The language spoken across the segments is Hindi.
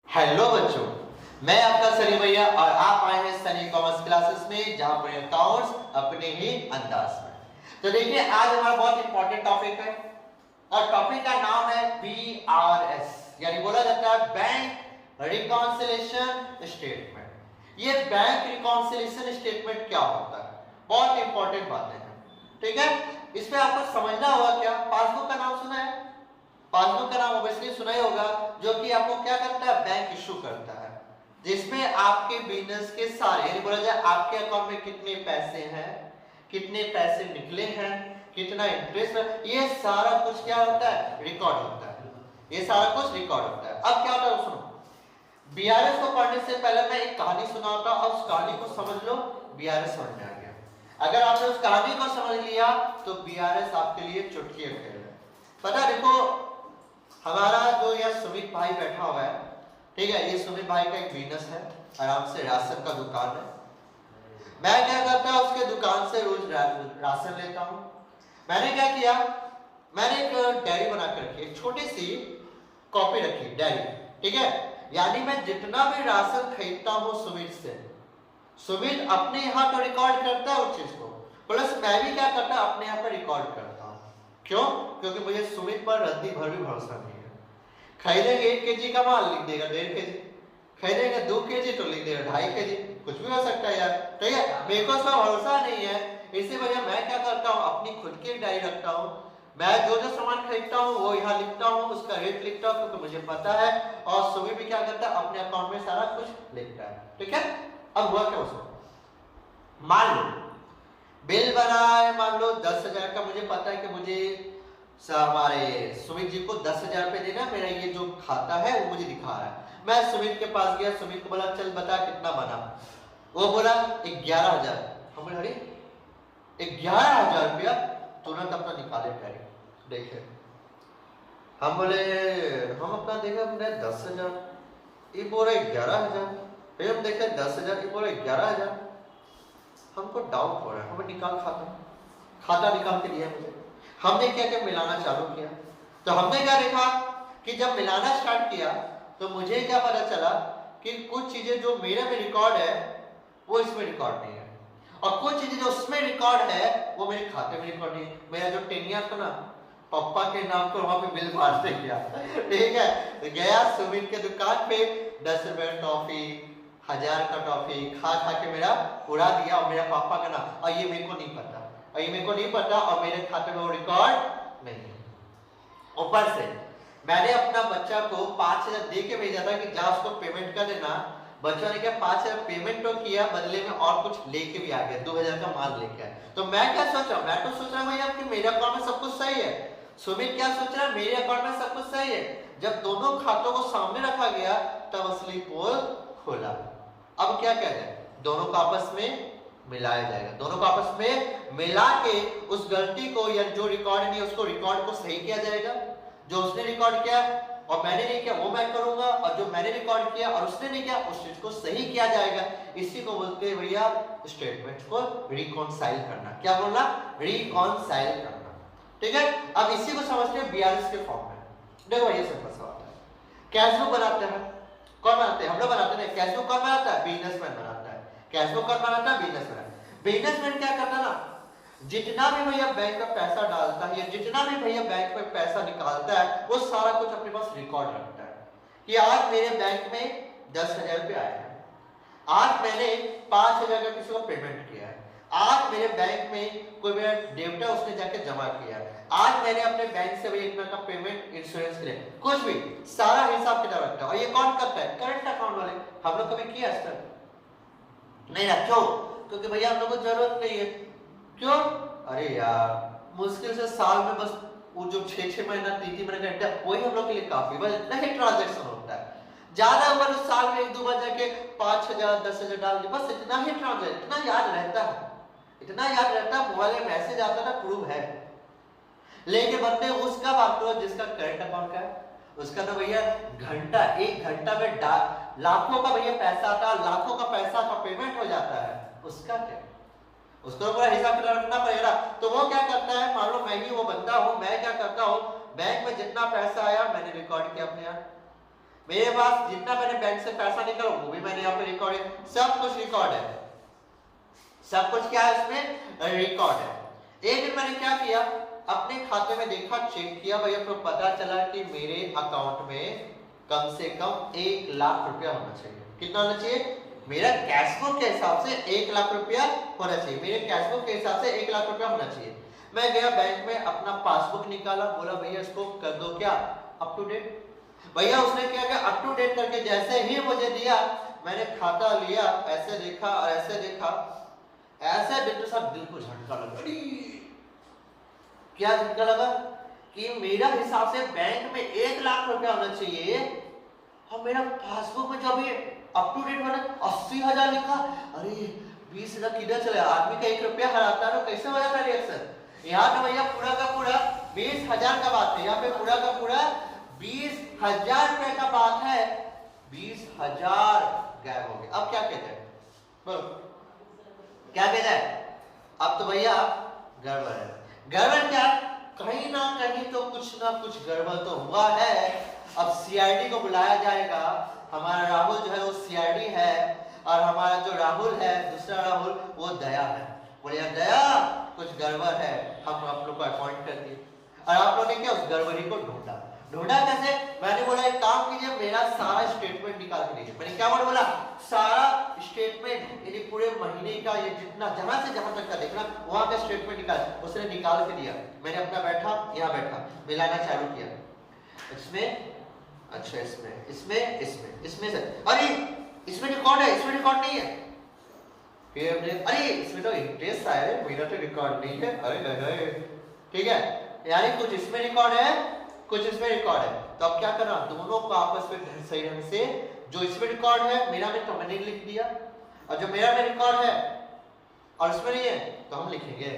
हेलो बच्चों, मैं आपका सनी भैया और आप आए हैं सनी कॉमर्स क्लासेस में, जहां पर अकाउंट्स अपने ही अंदाज में। तो देखिए, आज हमारा बहुत इंपॉर्टेंट टॉपिक है और टॉपिक का नाम है बीआरएस, यानी बोला जाता है बैंक रिकॉन्सिलिएशन स्टेटमेंट। ये बैंक रिकॉन्सिलिएशन स्टेटमेंट क्या होता है, बहुत इंपॉर्टेंट बातें हैं। ठीक है, इसमें आपको समझना होगा क्या, पासबुक का नाम सुना है? पासबुक का नाम ऑब्वियसली सुना ही होगा, जो कि आपको क्या करता है, बैंक इशू करता है, जिसमें आपके बिजनेस के सारे, यानी बोला जाए आपके अकाउंट में कितने पैसे हैं, कितने पैसे निकले हैं, कितना इंटरेस्ट है, ये सारा कुछ क्या होता है, रिकॉर्ड होता है। ये सारा कुछ रिकॉर्ड होता है। अब क्या होता है सुनो, बीआरएस को पढ़ने से पहले मैं एक कहानी सुनाता हूं, उस कहानी को समझ लो, बीआरएस समझ में आ गया। अगर आपने उस कहानी को समझ लिया तो बीआरएस आपके लिए चुटकी खेल है। पता देखो, हमारा जो यह सुमित भाई बैठा हुआ है, ठीक है, ये सुमित भाई का एक बिजनेस है, आराम से राशन का दुकान है। मैं क्या करता हूँ, उसके दुकान से रोज राशन लेता हूँ। मैंने क्या किया, मैंने एक डायरी बना कर रखी, एक छोटी सी कॉपी रखी, डायरी, ठीक है। यानी मैं जितना भी राशन खरीदता हूँ सुमित से, सुमित अपने यहाँ तो रिकॉर्ड करता है उस चीज को, प्लस मैं भी क्या करता हूँ, अपने यहाँ पर रिकॉर्ड करता हूँ। क्यों? क्योंकि मुझे सुमित पर रद्दी भर भी भरोसा नहीं है। खरीदेंगे 1 केजी का माल, लिख देगा 1.5 केजी, खरीदेंगे 2 केजी तो लिख देगा 2.5 केजी, कुछ भी हो सकता है यार, ठीक है। मेरे को उसका भरोसा नहीं है, इसी वजह मैं क्या करता हूँ, अपनी खुद की डायरी रखता हूँ। मैं जो जो सामान खरीदता हूँ वो यहाँ लिखता हूँ, उसका रेट लिखता हूँ, क्योंकि मुझे पता है, और सुमित भी क्या करता है, अपने अकाउंट में सारा कुछ लिखता है, ठीक है। अब हुआ क्या, उसको मान लो बिल बना है, मान लो 10,000 का, मुझे पता है कि मुझे हमारे सुमित जी को 10,000 रुपए देना, मेरा ये जो खाता है वो मुझे दिखा रहा है। मैं सुमित के पास गया, सुमित को बोला चल बता कितना बना, वो बोला 11,000। हम बोले अरे 11,000 रुपया, तुरंत अपना निकाले पैरी, देखे। हम बोले, हम अपना देखा, हमने 10,000, ये बोला 11,000, फिर हम देखे 10,000, ये बोला 11,000। हमको डाउट हो रहा है, हमें निकाल खाता निकाल के दिया मुझे। हमने क्या क्या मिलाना चालू किया, तो हमने क्या देखा कि जब मिलाना स्टार्ट किया तो मुझे क्या पता चला कि कुछ चीजें जो मेरे में रिकॉर्ड है वो इसमें रिकॉर्ड नहीं है, और कुछ चीजें जो उसमें रिकॉर्ड है वो मेरे खाते में रिकॉर्ड नहीं है। मेरा जो टेनिया था ना, पापा के नाम पर वहां पे बिल मारते गया, ठीक है। तो गया सुमित के दुकान पे, 10 रुपए टॉफी, 1,000 का टॉफी खा खा के मेरा उड़ा दिया, और मेरा पापा का नाम, और ये मेरे को नहीं पता, और ये मेरे को नहीं पता, और मेरे खाते में वो रिकॉर्ड नहीं है। ऊपर से मैंने अपना बच्चा को 5,000 दे के भेजा था कि जा उसको पेमेंट कर देना। बच्चा ने क्या 5,000 पेमेंट तो किया, बदले में और कुछ लेके भी आ गया, 2,000 का माल लेके आया। तो मैं क्या सोच रहा हूँ, मैं तो सोच रहा हूँ भैया कि मेरे अकाउंट में सब कुछ सही है। सुमित क्या सोच रहा है, मेरे अकाउंट में सब कुछ सही है। जब दोनों खातों को सामने रखा गया तब असली पोल खोला। अब क्या कह जाए, दोनों को आपस में मिलाया जाएगा, दोनों को आपस में मिला के उस गलती को, या जो रिकॉर्ड नहीं है उसको, रिकॉर्ड को सही किया जाएगा। जो उसने रिकॉर्ड किया और मैंने नहीं किया वो मैं करूंगा, और जो मैंने रिकॉर्ड किया और उसने नहीं किया उस चीज को सही किया जाएगा। इसी को बोलते हैं भैया स्टेटमेंट को रिकॉन्साइल करना। क्या बोलना, रिकॉन्साइल करना, ठीक है। अब इसी को समझते हैं बीआरएस के फॉर्म में। देखो ये सिंपल सा होता है, कैश बुक बनाते हैं, कौन बनाते हैं, हम लोग बनाते हैं। कैश बुक कौन बनाता है, बिजनेसमैन बनाता है। कैश बुक कौन बनाता है, बिजनेसमैन। बिजनेसमैन क्या करता है ना, जितना भी भैया बैंक में पैसा डालता है, या जितना भी भैया बैंक में पैसा निकालता है, वो सारा कुछ अपने पास रिकॉर्ड रखता है कि आज मेरे बैंक में 10,000 रुपए आए हैं, आज मैंने 5,000 का किसी को पेमेंट किया है, आज मेरे बैंक में कोई मेरा डेबिट है उसने जाके जमा किया है, आज मैंने अपने बैंक से भैया इतना का पेमेंट इंश्योरेंस के लिए, कुछ भी सारा हिसाब किताब रखता है। और ये कौन करता है, करंट अकाउंट वाले। हम लोग कभी किया इस तरह नहीं ना, क्यों? क्योंकि भैया हम लोग को जरूरत नहीं है। क्यों? अरे यार मुश्किल से साल में बस वो जो 6-6 महीना 3-3 महीने का वही हम लोग के लिए काफी, बस इतना ही ट्रांजैक्शन होता है। ज्यादा हुआ तो साल में 1-2 बार जाके 5,000 10,000 डाल दे, बस इतना ही ट्रांजैक्शन, इतना याद रहता है, इतना याद रहता है। मोबाइल में मैसेज आता था, प्रूफ है, लेके बंदे उसका बात करो जिसका करंट अकाउंट का है, उसका तो भैया घंटा 1 घंटा में लाखों का भैया पैसा आता, लाखों का पैसा का पेमेंट हो जाता है, उसका क्या, उसको पूरा हिसाब किताब रखना पड़ेगा। तो वो क्या करता है, मान लो मैं ही वो बंदा हूं, मैं क्या करता हूं, बैंक में जितना पैसा आया मैंने रिकॉर्ड किया अपने यहाँ, मेरे पास जितना मैंने बैंक से पैसा निकाला वो भी मैंने यहाँ पे रिकॉर्ड है, सब कुछ रिकॉर्ड है, सब कुछ क्या है इसमें रिकॉर्ड है। एक दिन मैंने क्या किया, अपने खाते में देखा, चेक किया, भैया तो पता चला कि मेरे अकाउंट में कम से कम 1 लाख रुपया होना चाहिए। कितना होना चाहिए? मेरा कैश बुक के हिसाब से 1 लाख रुपया होना चाहिए, मेरे कैश बुक के हिसाब से 1 लाख रुपया होना चाहिए। मैं गया बैंक में, अपना पासबुक निकाला, बोला भैया इसको कर दो क्या अप टू डेट। भैया उसने क्या किया, अप टू डेट करके जैसे ही मुझे दिया, मैंने खाता लिया, ऐसे देखा और ऐसे देखा, ऐसे देखते सब दिल को झटका लगा। क्या झटका लगा कि मेरा हिसाब से बैंक में 1 लाख रुपया होना चाहिए और मेरा पासबुक में जब ये अप टू डेट मैंने 80,000 लिखा। अरे 20,000 किधर चले, आदमी का 1 रुपया हराता है, कैसे हो जाता रिएक्शन। यहाँ तो भैया पूरा का पूरा 20,000 का बात है, यहाँ पे पूरा का पूरा 20,000 रुपए का बात है, 20,000 गायब हो गए। अब क्या कहते हैं, क्या कहते हैं? अब तो भैया गड़बड़ है। गड़बड़ क्या? कहीं ना कहीं तो कुछ ना कुछ गड़बड़ तो हुआ है। अब सीआईडी को बुलाया जाएगा, हमारा राहुल जो है वो सीआईडी है और हमारा जो राहुल है दूसरा राहुल वो दया है। बोले दया कुछ गड़बड़ है, हम आप लोग को अपॉइंट कर दिए और आप लोगों ने क्या उस गड़बड़ी को ढूंढा। ढूंढा कैसे? मैंने बोला एक काम कीजिए, मेरा सारा स्टेटमेंट निकाल के दीजिए। मैंने क्या बोला? सारा स्टेटमेंट, यानी पूरे महीने का ये जितना जहां से जहां तक का देखना वहां का स्टेटमेंट निकाल। उसने निकाल के दिया, मैंने अपना बैठा यहाँ बैठा मिलाना चालू किया, इसमें अच्छा इसमें इसमें इसमें इसमें से अरे इसमें रिकॉर्ड है, इसमें रिकॉर्ड नहीं है। फिर हमने अरे इसमें तो इंटरेस्ट आया है, मेरा तो रिकॉर्ड नहीं है। अरे ठीक है, यानी कुछ इसमें रिकॉर्ड है कुछ इसमें रिकॉर्ड है। तो अब क्या करना, दोनों को आपस में सही ढंग से, जो इसमें रिकॉर्ड है मेरा में तो मैंने लिख दिया और जो मेरा में रिकॉर्ड है और इसमें नहीं है तो हम लिखेंगे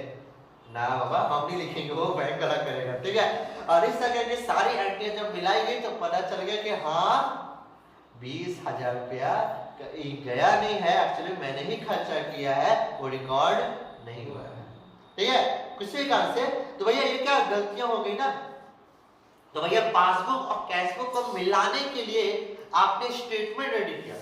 ना बाबा, हम नहीं लिखेंगे, वो बैंक वाला करेगा। ठीक है, और इस तरह की सारी एंट्रियां जब मिलाई गई तो पता चल गया कि हाँ 20,000 रुपया गया नहीं है, एक्चुअली मैंने ही खर्चा किया है, वो रिकॉर्ड नहीं हुआ है। ठीक है, किसी कारण से। तो भैया ये क्या गलतियां हो गई ना। तो भैया पासबुक और कैशबुक को मिलाने के लिए आपने स्टेटमेंट रेडी किया।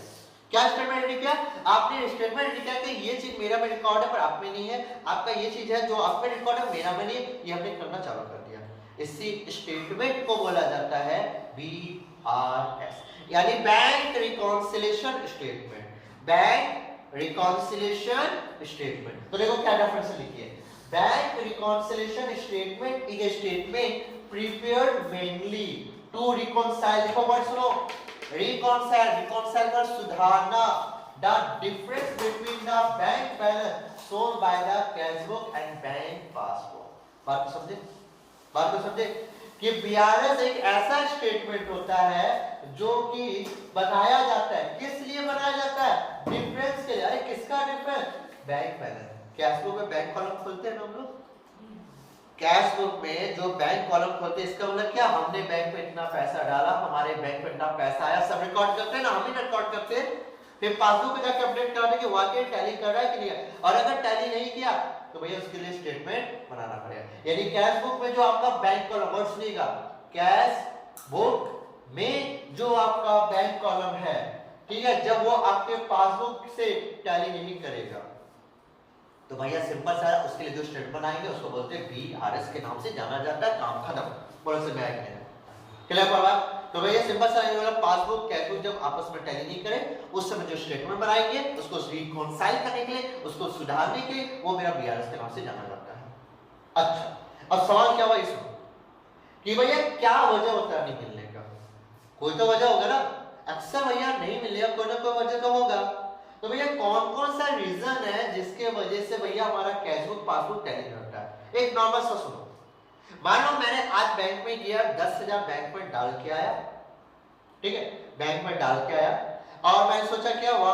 क्या स्टेटमेंट रेडी किया? आपने स्टेटमेंट रेडी किया कि ये चीज मेरा में रिकॉर्ड है पर आप में नहीं है, आपका ये चीज है जो आप में रिकॉर्ड है मेरा में नहीं है, ये हमने करना चालू कर दिया। इसी स्टेटमेंट को बोला जाता है BRS, यानी bank reconciliation statement. Bank reconciliation statement. तो देखो क्या रेफरेंस लिखिए, bank reconciliation statement is a statement prepared mainly to reconcile, देखो वर्ड सुनो, reconcile, reconcile कर सुधारना, the difference between the bank balance shown by the cash book and bank passbook। बात को समझे, बात को समझे कि BRS एक ऐसा स्टेटमेंट होता है जो कि बनाया जाता है, किस लिए बनाया जाता है? डिफरेंस के लिए। अरे किसका difference? Bank balance. Cash book में बैंक कॉलम खोलते हैं ना हम लोग, कैश बुक में जो बैंक कॉलम खोलते हैं, इसका मतलब क्या, हमने बैंक में इतना पैसा डाला, हमारे बैंक में इतना पैसा आया, सब रिकॉर्ड करते हैं ना, हम ही रिकॉर्ड करते हैं। फिर पासबुक पे जाके अपडेट कराते हैं कि वाकई टैली कर रहा है कि नहीं, और अगर टैली नहीं किया तो भैया उसके लिए स्टेटमेंट बनाना पड़ेगा। यानी कैश बुक में जो आपका बैंक कॉलम, वर्ड सुनिएगा, कैश बुक में जो आपका बैंक कॉलम है, ठीक है, जब वो आपके पासबुक से टैली नहीं करेगा तो भैया सिंपल सा उसके लिए जो स्टेटमेंट बनाएंगे उसको बोलते हैं BRS के नाम से जाना जाता है, काम खत्म। बड़े से बैंक में क्लियर पड़ा। तो भैया सिंपल सा ये वाला पासबुक कैशबुक जब आपस में टैली नहीं करे उस समय जो स्टेटमेंट बनाएंगे उसको रिकॉन्साइल करने के लिए, उसको सुधारने के लिए, वो मेरा BRS के नाम से जाना जाता है। अच्छा, अब सवाल क्या हुआ इसमें कि भैया क्या वजह होता है नहीं मिलने का? कोई तो वजह होगा ना, अक्सर भैया नहीं मिलेगा, कोई ना कोई वजह तो होगा। तो भैया कौन कौन सा रीजन है जिसके वजह से भैया हमारा कैशबुक पासबुक टैली नहीं होता है? एक नॉर्मल सा सुनो, मान लो मैंने आज बैंक में गया, 10,000 बैंक में डाल के आया, ठीक है, बैंक में डाल के आया और मैंने सोचा क्या हुआ,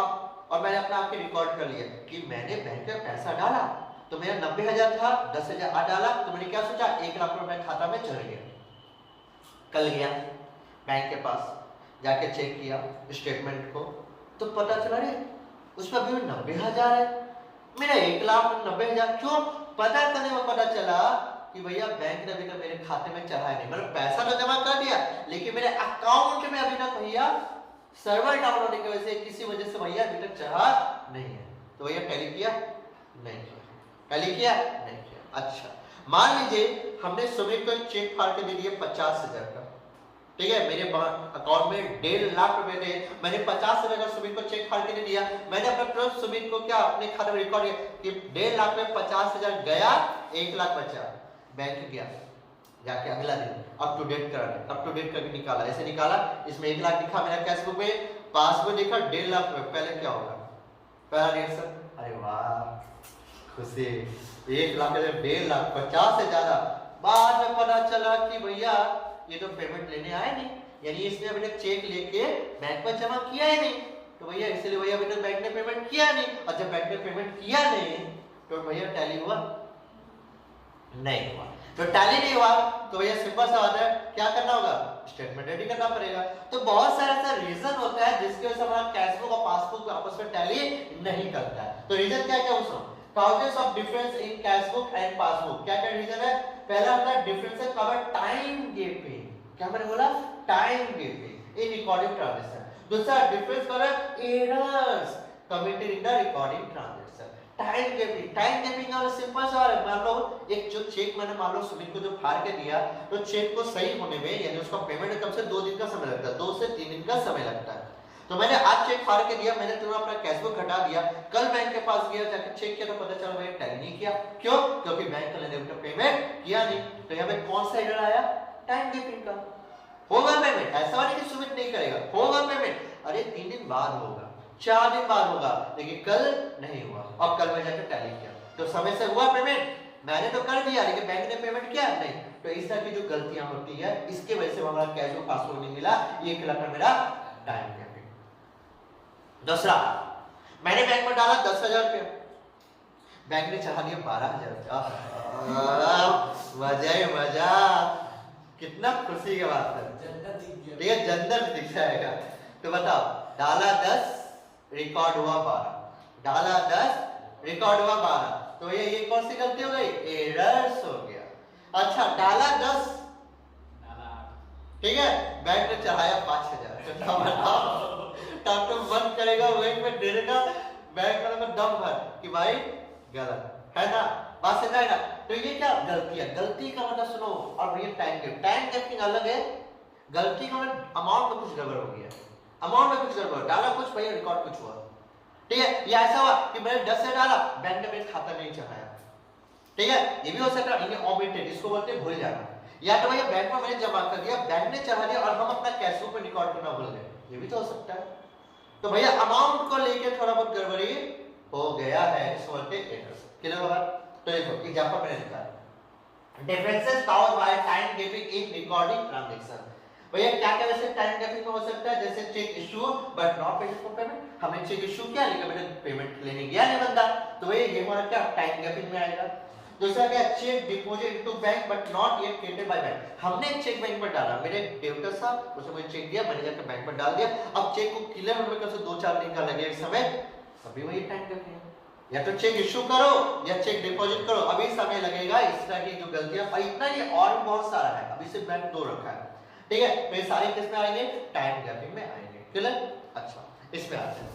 और मैंने अपना आपके रिकॉर्ड कर लिया कि मैंने बैंक में पैसा डाला तो मेरा 90,000 था, 10,000 आज डाला तो मैंने क्या सोचा 1 लाख रुपए खाता में चढ़ गया। कल गया बैंक के पास, जाके चेक किया स्टेटमेंट को तो पता चला रे उसमें अभी 90,000 है, मेरा 1,90,000। क्यों? पता करने में पता चला कि भैया बैंक ने अभी तक मेरे खाते में चढ़ाया नहीं, मतलब पैसा तो जमा कर दिया लेकिन मेरे अकाउंट में अभी तक भैया सर्वर डाउन होने की वजह से किसी वजह से भैया अभी तक चढ़ा नहीं है। तो भैया टैली किया? नहीं किया। टैली किया? नहीं किया। अच्छा, मान लीजिए हमने सुमित को चेक फाड़ के दे दिया 50,000 का, ठीक है, मेरे अकाउंट में 1.5 लाख रुपए थे, मैंने 50,000 का सुमित को चेक फाड़ के दे दिया, मैंने अपना तुरंत सुमित को क्या अपने खाते में रिकॉर्ड किया कि 1.5 लाख में 50,000 गया, 1 लाख बचा, बैंक गया, जाके अगला दिन अप टू डेट करके निकाला, ऐसे निकाला, इसमें 1 लाख दिखा मेरा कैश बुक में, पासबुक देखा 1.5 लाख रुपए, पहले क्या होगा? पहला रिएक्शन, अरे वाह खुशी, 1 लाख 1.5 लाख 50 से ज्यादा। बाद में पता चला कि भैया ये तो पेमेंट लेने आए नहीं, यानी इसने अभी तक चेक लेके बैंक में जमा किया ही नहीं, तो भैया इसलिए भैया अभी तक बैंक ने पेमेंट किया नहीं, और जब बैंक ने पेमेंट किया नहीं तो भैया टैली हुआ? नहीं हुआ। तो टैली नहीं हुआ तो भैया सिंपल सा बात है, क्या करना होगा? स्टेटमेंट रेडी करना पड़ेगा। तो बहुत सारा ऐसा रीजन होता है जिसकी वजह से हमारा कैश बुक और पासबुक आपस में टैली नहीं करता है। तो रीजन क्या क्या उसमें? Countess of difference in cash book and passbook. क्या क्या रीजन है? पहला होता है डिफरेंस है कवर टाइम गैपिंग, क्या मैंने बोला? Time gapping in recording transaction. दूसरा difference cover errors committed in the recording transaction. Time gapping का सिंपल सा है, मान लो एक जो चेक मैंने मान लो सुमित को जो फाड़ के दिया, तो चेक को सही होने में यानी उसका पेमेंट कम से 2 दिन का समय लगता है, 2 से 3 दिन का समय लगता है। तो मैंने आज चेक फाड़ के दिया, मैंने तुरंत अपना कैश बुक हटा दिया, कल बैंक के पास गया, जाकर चेक किया तो पता चला भाई टैली नहीं किया। क्यों? क्योंकि बैंक का लेने का पेमेंट किया नहीं। तो यहाँ पे कौन सा एरर आया? टाइम गैपिंग का। होगा पेमेंट, ऐसा नहीं कि सुमित नहीं करेगा, होगा पेमेंट, अरे 3 दिन बाद होगा, 4 दिन बाद होगा, लेकिन कल नहीं हुआ, अब कल में जाकर टैली किया तो समय से हुआ पेमेंट, मैंने तो कर दिया लेकिन बैंक ने पेमेंट किया नहीं। तो इस तरह की जो गलतियां होती है इसके वजह से हमारा कैश बुक पासबुक नहीं मिला, ये कहलाता मेरा टाइम गैपिंग। दूसरा, मैंने बैंक में डाला 10,000 रुपया, बैंक ने चढ़ा दिया 12,000 रुपया, मजा ही मजा, कितना खुशी की बात है, ठीक है, जन्नत दिख जाएगा। तो बताओ, डाला 10 रिकॉर्ड हुआ 12, डाला 10 रिकॉर्ड हुआ 12, तो ये कौन सी गलती हो गई? एरर्स हो गया। अच्छा, डाला 10, ठीक है, बैंक ने चढ़ाया 5,000, तो बताओ तब तो मन करेगा वहीं पे देगा बैंक वाले को दम भर कि भाई गलत है ना, बात समझ आएगा। तो ये क्या गलती है? गलती का मतलब सुनो, और भैया टाइम गैपिंग अलग है, गलती का मतलब अमाउंट में कुछ गड़बड़ हो गया, अमाउंट में कुछ गड़बड़, डाला कुछ भैया रिकॉर्ड कुछ हुआ, ठीक है। ये ऐसा हुआ कि मैंने 10 से डाला, बैंक ने मेरे खाता नहीं चढ़ाया, ठीक है, ये भी हो सकता है, इन्हें ओमिटेड, इसको बोलते हैं भूल जाना, या तो भैया बैंक में मैंने जमा कर दिया, बैंक ने चढ़ा दिया और हम अपना कैश बुक में रिकॉर्ड करना भूल गए, ये भी तो हो सकता है। तो भैया अमाउंट को लेके थोड़ा बहुत गड़बड़ी हो गया है, इसको बोलते हैं एरर्स। क्लियर होगा? तो देखो एग्जांपल मैंने लिखा है, differences caused by time gapping in recording transaction. भैया क्या क्या वैसे टाइम गैपिंग में हो सकता है? जैसे cheque issue but not paid for payment, हमने चेक इशू किया लेकिन मैंने पेमेंट लेने गया नहीं बंदा, तो भैया ये हमारा क्या टाइम गैपिंग में आएगा। दूसरा क्या, cheque deposit into bank but not yet credited by bank, हमने एक चेक बैंक में डाला, मेरे डेबिटर साहब उसने मुझे चेक दिया, मैंने जाकर बैंक में डाल दिया, अब चेक को क्लियर होने में कम से 2-4 दिन का लगेगा समय, अभी वही टाइम गैपिंग है। या तो चेक इशू करो या चेक डिपॉजिट करो, अभी समय लगेगा। इस तरह की जो गलतियां, और इतना नहीं और भी बहुत सारा है, अभी सिर्फ मैंने 2 रखा है, ठीक है। तो ये सारे किस में आएंगे? टाइम गैपिंग में आएंगे। क्लियर? अच्छा, इसमें आते हैं।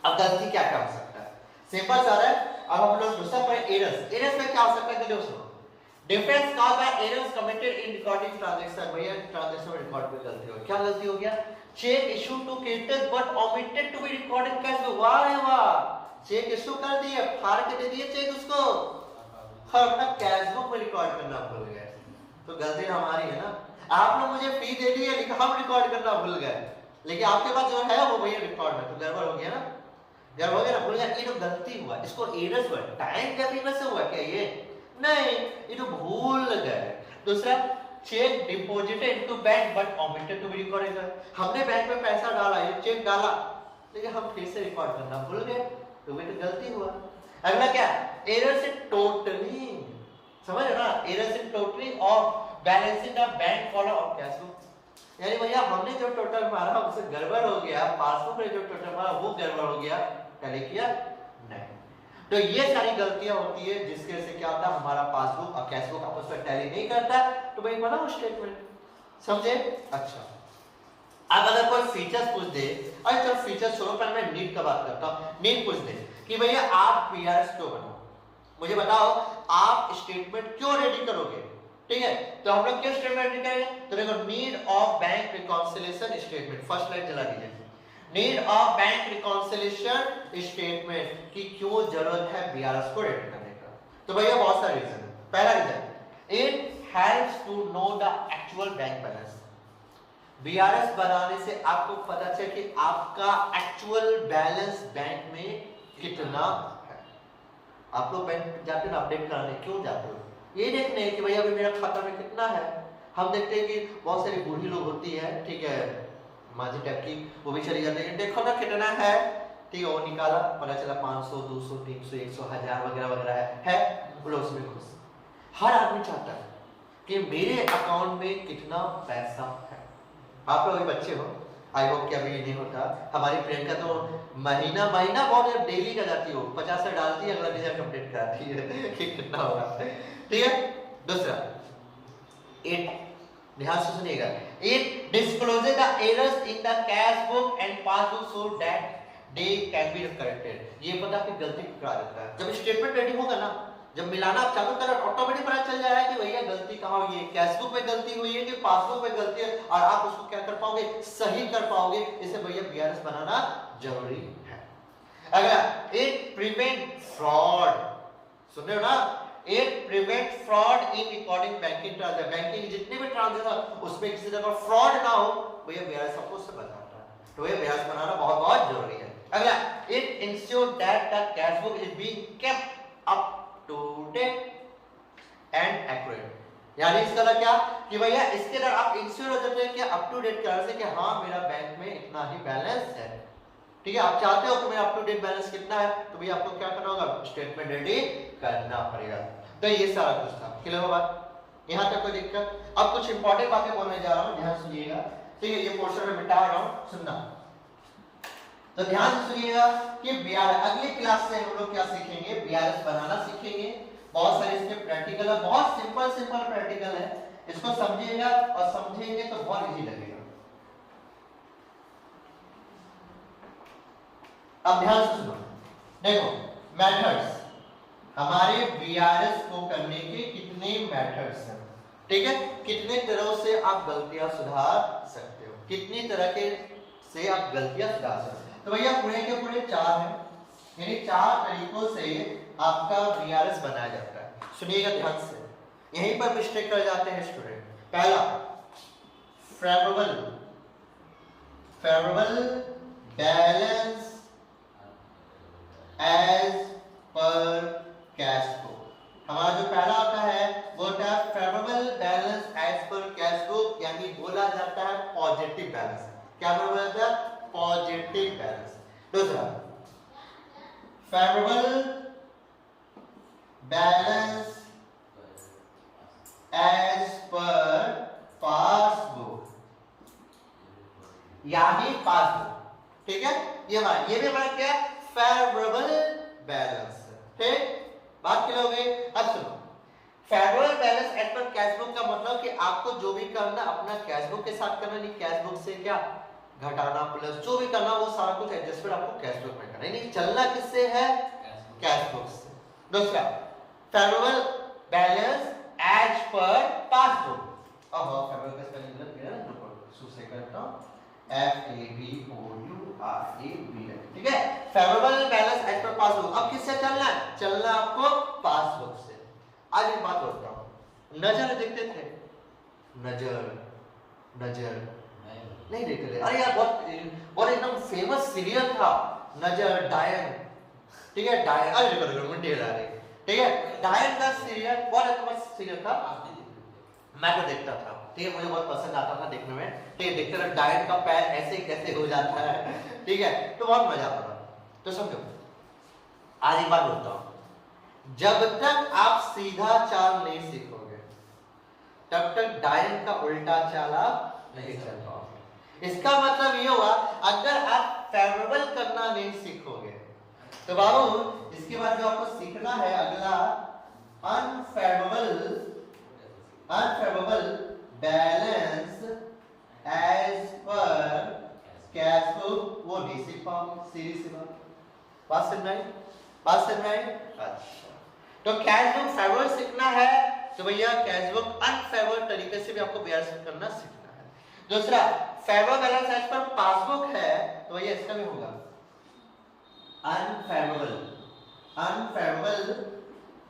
अब गलती क्या क्या हो सकता है? सिंपल सा है। अब हम लोग दूसरा पर एरर्स, एरर्स में क्या हो सकता है? दोस्तों, difference caused by errors committed in recording transaction. भैया ट्रांजैक्शन में रिकॉर्ड में गलती हो, क्या गलती हो गया? Cheque issue to creditors but omitted to be recorded cash book. वाह रे वाह, चेक इशू कर दिए, फाड़ के दे दिए चेक उसको, और अपना कैश बुक में रिकॉर्ड करना भूल गए, तो गलती हमारी है ना। आप लोग मुझे फी दे दी है लेकिन हम रिकॉर्ड करना भूल गए, लेकिन आपके पास जो है वो भैया रिकॉर्ड में, तो गड़बड़ हो गया ना, गड़बड़ हो गया ना, भूल गया, ये तो गलती हुआ, इसको एरर्स हुआ। टाइम गैपिंग में से हुआ क्या ये? नहीं, ये तो भूल गए। दूसरा, cheque deposited into bank but omitted to be recorded, हमने बैंक में पैसा डाला, ये चेक डाला, लेकिन हम फिर से रिकॉर्ड करना भूल गए, तो ये तो गलती हुआ। अगला क्या? एरर्स इन टोटली, समझ रहे ना, errors in totally off balancing the bank column of cash book, यानी भैया हमने जो टोटल मारा उससे गड़बड़ हो गया, पासबुक में जो टोटल मारा वो गड़बड़ हो गया, टैली किया नहीं। तो ये सारी गलतियां होती है जिसके से क्या होता है, हमारा पासबुक और कैश बुक आपस में टैली नहीं करता, तो भाई बनाओ स्टेटमेंट, समझे? अच्छा, अब अगर कोई फीचर्स पूछ दे, अरे चलो फीचर्स छोड़ो, पर मैं नीड का बात करता हूँ। नीड पूछ दे कि भैया आप पीआरएस क्यों बनाओ, मुझे बताओ आप स्टेटमेंट क्यों रेडी करोगे, ठीक है? तो हम लोग क्यों स्टेटमेंट रेडी करेंगे? तो देखो, need of bank reconciliation statement, first line चला दीजिए, need of bank reconciliation statement की क्यों जरूरत है बीआरएस को रेडी करने का। तो भैया बहुत सारे रीजन है। पहला reason, it helps to know the actual bank balance. BRS बनाने से आपको पता चले कि आपका एक्चुअल बैलेंस बैंक में कितना है। आप लोग बैंक जाते हैं अपडेट कराने, क्यों जाते हो? ये देखने कि भैया अभी मेरा खाता में कितना है। हम देखते हैं कि बहुत सारी बूढ़ी लोग होती है, ठीक है, माझी टाइप की, वो भी चली जाती है, देखो ना कितना है, ठीक है, वो निकाला, पता चला 500, 200, 300, 100, 1000 वगैरह वगैरह है, वो लोग उसमें खुश। हर आदमी चाहता है कि मेरे अकाउंट में कितना पैसा है। आप लोग बच्चे हो, आई होप कि अभी ये नहीं होता। हमारी प्रियंका तो महीना महीना बहुत डेली का जाती हो, 50 डालती है, अगला दिन कंप्लीट कराती है कि कितना होगा, ठीक है। दूसरा, इट, ध्यान से सुनिएगा, it discloses the errors in the cash book and passbook so that they can be corrected. ये पता कि गलती करा देता है। जब स्टेटमेंट रेडी होगा ना, जब मिलाना आप चालू करो, ऑटोमेटिक पता चल जाएगा कि भैया गलती कहाँ हुई है, कैश बुक में गलती हुई है कि पासबुक में गलती है, और आप उसको क्या कर पाओगे, सही कर पाओगे। इसे भैया बीआरएस बनाना जरूरी है। अगला, इट प्रिवेंट फ्रॉड, सुन रहे हो ना, it prevent fraud in recording banking transaction. Banking जितने भी ट्रांजैक्शन उसमें किसी तरह का फ्रॉड ना हो, भैया बीआरएस आपको उससे बचाता है। तो ये बीआरएस बनाना बहुत बहुत जरूरी है। अगला, it ensure that the cash book is being kept up to date and accurate. यानी इसका मतलब क्या कि भैया इसके अंदर आप इंश्योर हो जाते हैं कि अप टू डेट कर से कि हाँ मेरा बैंक में इतना ही बैलेंस है, ठीक है। आप चाहते हो कि मेरा अप टू डेट बैलेंस कितना है, तो भैया आपको क्या करना होगा, स्टेटमेंट रेडी करना पड़ेगा। तो ये सारा कुछ था, क्लियर हो बात? यहाँ तक कोई दिक्कत? अब कुछ इंपॉर्टेंट बातें बोलने जा रहा हूँ, ध्यान सुनिएगा, ठीक है। ये पोर्शन में मिटा रहा हूँ, सुनना। तो ध्यान से सुनिएगा कि बीआरएस, अगली क्लास से हम लोग क्या सीखेंगे, बीआरएस बनाना सीखेंगे। बहुत सारे इसके प्रैक्टिकल है, बहुत सिंपल सिंपल प्रैक्टिकल है, इसको समझिएगा और समझेंगे तो बहुत इजी लगेगा। अब ध्यान से सुनो, देखो मेथड्स, हमारे बीआरएस को करने के कितने मेथड्स हैं, ठीक है। कितने तरह से आप गलतियां सुधार सकते हो, कितनी तरह के से आप गलतियां सुधार सकते हो। तो भैया पूरे के पूरे 4 हैं, यानी 4 तरीकों से आपका बीआरएस बनाया जाता है। सुनिएगा ध्यान से, यहीं पर मिस्टेक कर जाते हैं स्टूडेंट। पहला, favourable balance as per cash book. हमारा जो पहला होता है वो होता है favourable balance as per cash book, यानी बोला जाता है पॉजिटिव बैलेंस। क्या बोला जाता है, पॉजिटिव बैलेंस। दूसरा, favourable balance as per passbook, यानी पासबुक, ठीक है। ये भी हमारा क्या है, फेवरेबल बैलेंस, ठीक। बात क्लियर हो गई? अब सुनो, favourable balance as per cash book का मतलब कि आपको जो भी करना अपना कैश बुक के साथ करना, नहीं कैश बुक से क्या घटाना प्लस जो भी करना वो सारा कुछ एडजस्टमेंट आपको कैश बुक में करना है, नहीं चलना किससे है, कैश बुक से। दूसरा, favourable balance as per passbook. अब फेवरेबल का स्पेलिंग गलत किया ना, तो सुसे करता हूं, FAVOURABL, ठीक है। Favourable balance as per passbook. अब किससे चलना है, चलना आपको पासबुक से। आज एक बात बोलता हूं, नजर देखते थे, नजर नहीं देखते थे। अरे यार बहुत एकदम फेमस सीरियल था नजर, डायन, ठीक है, डायन, अरे देखो मुंडी हिला रही, ठीक है, डायन का सीरियल बहुत फेमस सीरियल था, मैं तो देखता था, ठीक है, मुझे बहुत पसंद आता था देखने में, ठीक है, देखते रहो डायन का पैर ऐसे कैसे हो जाता है, ठीक है, तो बहुत मजा आता था। तो समझो, आज एक बात बोलता हूं, जब तक आप सीधा चाल नहीं सीखोगे तब तक डायन का उल्टा चाल आप नहीं चल पाओगे। इसका मतलब ये हुआ, अगर आप फेवरेबल करना नहीं सीखोगे तो बाबू इसके बाद जो आपको सीखना है अगला, unfavourable balance as per cash book, वो नहीं सीख पाओगे, सीधी सी बात समझ में आई? अच्छा, तो कैश बुक फेवरेबल सीखना है तो भैया कैश बुक अनफेवरेबल तरीके से भी आपको बैलेंस करना सीखना है। दूसरा, favourable balance as per passbook है तो भैया इसका भी होगा unfavourable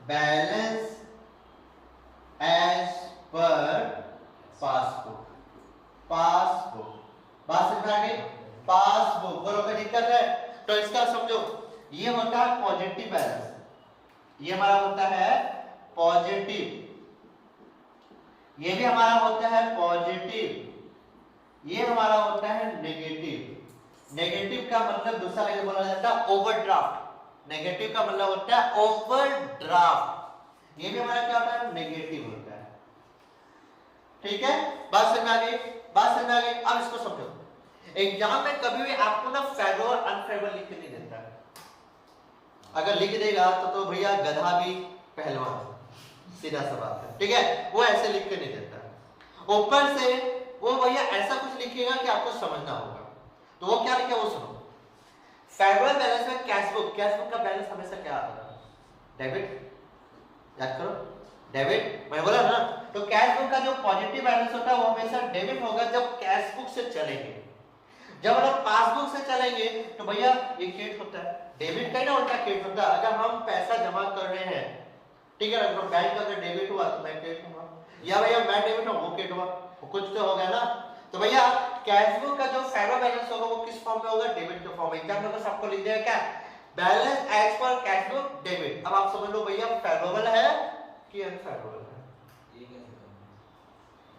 balance as per passbook. बात समझ में आ गई? पासबुक बोलो कोई दिक्कत है? तो इसका समझो, ये होता है पॉजिटिव बैलेंस, ये हमारा होता है पॉजिटिव, ये भी हमारा होता है पॉजिटिव, ये हमारा होता है नेगेटिव। नेगेटिव का मतलब दूसरा लफ्ज बोला जाता है ओवरड्राफ्ट। नेगेटिव का मतलब होता है ओवरड्राफ्ट, ये भी हमारा क्या होता है? नेगेटिव होता है। ठीक है, बात समझ आ गई? अब इसको समझो, एग्जाम में कभी भी आपको ना फेवरेबल अनफेवरेबल लिख के नहीं देता है। अगर लिख देगा तो भैया गधा भी पहलवान, सीधा सा बात है। ठीक है, वो ऐसे लिख के नहीं देता। ऊपर से वो भैया ऐसा कुछ लिखेगा कि आपको समझना होगा। तो वो क्या लिखे वो सुनो। फेवरेबल बैलेंस में कैश बुक का बैलेंस हमेशा क्या आता है? डेबिट। याद करो, डेबिट मैं बोला ना। तो कैश बुक का जो पॉजिटिव बैलेंस होता है वो हमेशा डेबिट होगा जब कैश बुक से चलेंगे। जब हम पासबुक से चलेंगे तो भैया ये क्रेडिट होता है। डेबिट का ही ना उल्टा क्रेडिट होता है। अगर हम पैसा जमा कर रहे हैं, ठीक है, अगर बैंक का अगर डेबिट हुआ तो मैं क्रेडिट हुआ, या भैया मैं डेबिट हूं वो क्रेडिट हुआ, कुछ तो हो गया ना। तो भैया कैश बुक का जो फेवरेबल बैलेंस होगा वो किस फॉर्म में होगा? डेबिट के फॉर्म में। एग्जाम में बस आपको लिख दिया क्या? Balance as per cash book debit. अब आप समझ लो भैया फेवरेबल है कि अनफेवरेबल है? ये कैसे?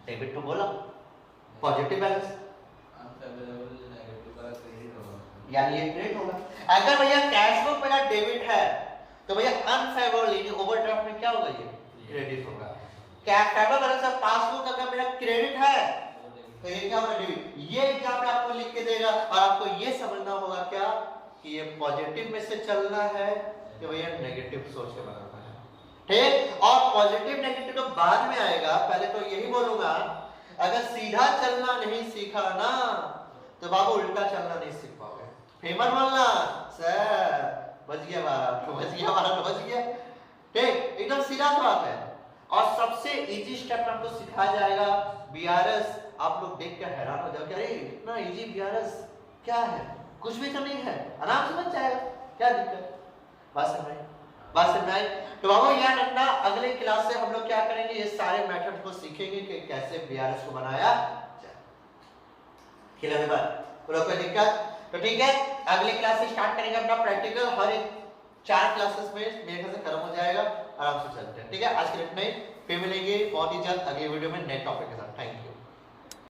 डेबिट तो बोला, पॉजिटिव बैलेंस, अनफेवरेबल नेगेटिव का क्रेडिट होगा, यानी ये क्रेडिट होगा। अगर भैया कैश बुक मेरा डेबिट है तो भैया अनफेवरेबल यानी ओवरड्राफ्ट में क्या होगा? ये क्रेडिट होगा। क्या फेवरेबल बैलेंस है? पासबुक अगर मेरा क्रेडिट है तो ये क्या होगा? डेबिट। ये एग्जाम में आपको लिख के देगा और आपको ये समझना होगा क्या कि ये पॉजिटिव में से चलना है कि भैया नेगेटिव सोच के बनाना है। ठीक, और पॉजिटिव नेगेटिव तो बाद में आएगा, पहले तो यही बोलूंगा अगर सीधा चलना नहीं सीखा ना तो बाबू उल्टा चलना नहीं सीख पाओगे। फेमस बोलना सर, बच गया बच गया। ठीक, एकदम सीधा बात है। और सबसे इजी स्टेप आपको सिखाया जाएगा बीआरएस। आप लोग देख कर हैरान हो जाओगे, अरे इतना इजी बीआरएस क्या है? कुछ भी तो नहीं है, आराम से बन जाएगा, क्या दिक्कत? बात समझ में आई? तो बाबू याद रखना, अगले क्लास से हम लोग क्या करेंगे, ये सारे मेथड को सीखेंगे कि कैसे बीआरएस को बनाया जाए। क्लियर है? कोई दिक्कत? तो ठीक है, अगले क्लास से स्टार्ट करेंगे अपना प्रैक्टिकल। हर एक 4 क्लासेस में मेरे ख्याल से खत्म हो जाएगा, आराम से चलते हैं। ठीक है, आज के लिए इतना ही, फिर मिलेंगे बहुत ही जल्द अगले वीडियो में नए टॉपिक के साथ। Thank you.